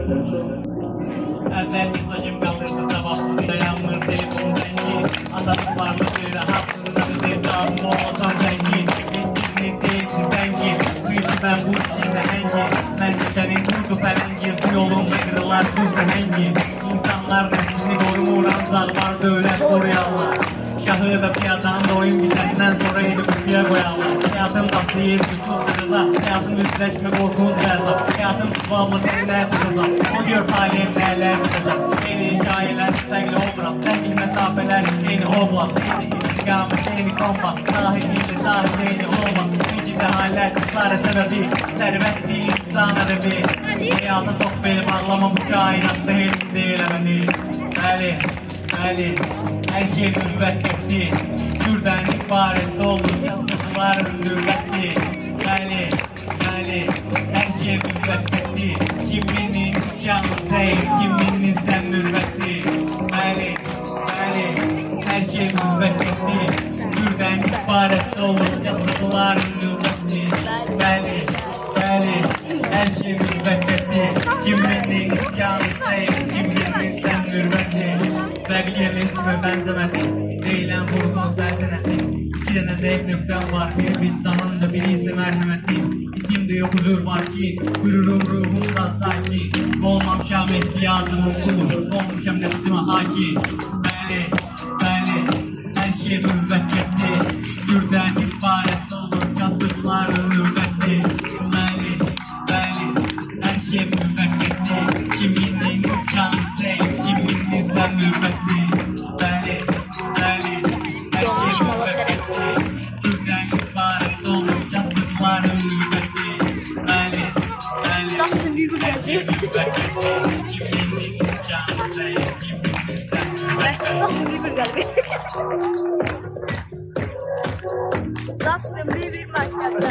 Evvel mesajım kaldırdı sabahsız dayanmır telefon zengi. Atanın varlığı rahatsızına bir hesabım olmadan zengin. Eskiniz değilsiz zengin. Bu işi ben bu işimde hengi. Ben geçenin kurdu ferengi. Yolumda kırılar kızdı hengi. İnsanlar da sizni korum uğramzar vardı ölen koruyanlar. Şahı da piyadan da oyun bitenden sonra yeni kutuya koyarlar. Hayatım tatlı yedi tutulduğunuzda. Hayatım yüzleşme korkunç hesap. Hayatım tutmamla derinler tutulsa. O gör talihim neler tutulsa. Yeni hikayeler, sevgili obraz. Sevgili mesafeler, yeni oblast. Yeni istikamet, yeni kompas. Sahilinde tarih yeni olmaz. İçinde haller, ısrar sebebi. Servet değil, insan edebi. Hayata çok benim ağlama bu kainatta hiç değil ebedi. Bəli, her şey müvəkkəfdir. Türdən ibarət olur, yazıqlar müvəkkəfdir. Bəli, her şey müvəkkəfdir. Kiminin canı seyir, kiminin sən mürvətdir. Bəli, her şey müvəkkəfdir. Türdən ibarət olur, yazıqlar müvəkkəfdir. Bəli, her şey müvəkkəfdir. Kiminin canı seyir, kiminin sən mürvətdir. Sevgiliyemiz ve benzemedik. Değilen vurgun sertenetik. İki tane zevk noktam var. Bir bit zamanında biri ise merhametli. İsimde yok huzur var ki. Gururum ruhumda sakin. Olmam şam ihtiyacım okulur. Olmuşam nefsime hakim. Bəli, her şey müvəkkəfdir. Türdən ibarət olur. Yazdıqların müvəkkəfdir. Bəli, her şey müvəkkəfdir. Kiminin canı seyir, kiminin sen müvəkkəfdir. Bəli, her şey müvəkkəfdir. Türdən ibarət olur. Yazdıqların müvəkkəftir. Bəli, her şey müvəkkəftir. Kiminin canı seyir, kiminin sen müvəkkəftir. Justin Bieber geldi. Justin Bieber başladı.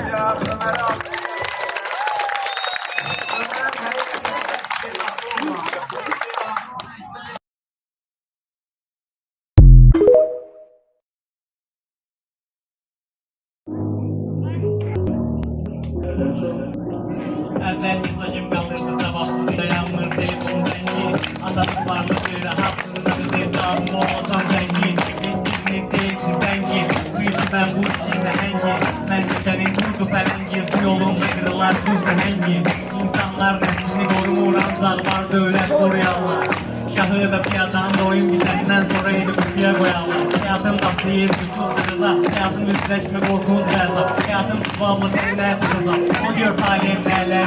Evvel mesajım kaldırdı sabahsız dayanmır telefon zengi. Atanın varlığı rahatsızına bir hesabım olmadan zengin. Eskiniz değilsiz zengin. Bu işi ben bu işimde hengi. Ben geçenin kurdu ferengi. Yolumda kırılar kızdı hengi. İnsanlar da sizni korum uğramzar vardı ölen koruyanlar. Şahı da piyadan da oyun bitenden sonra yeni kutuya koyarlar. Hayatım tatlı yedi tutulduğunuzda. Hayatım yüzleşme korkunç hesap. Hayatım tutmamla derinler tutulsa. O gör talihim neler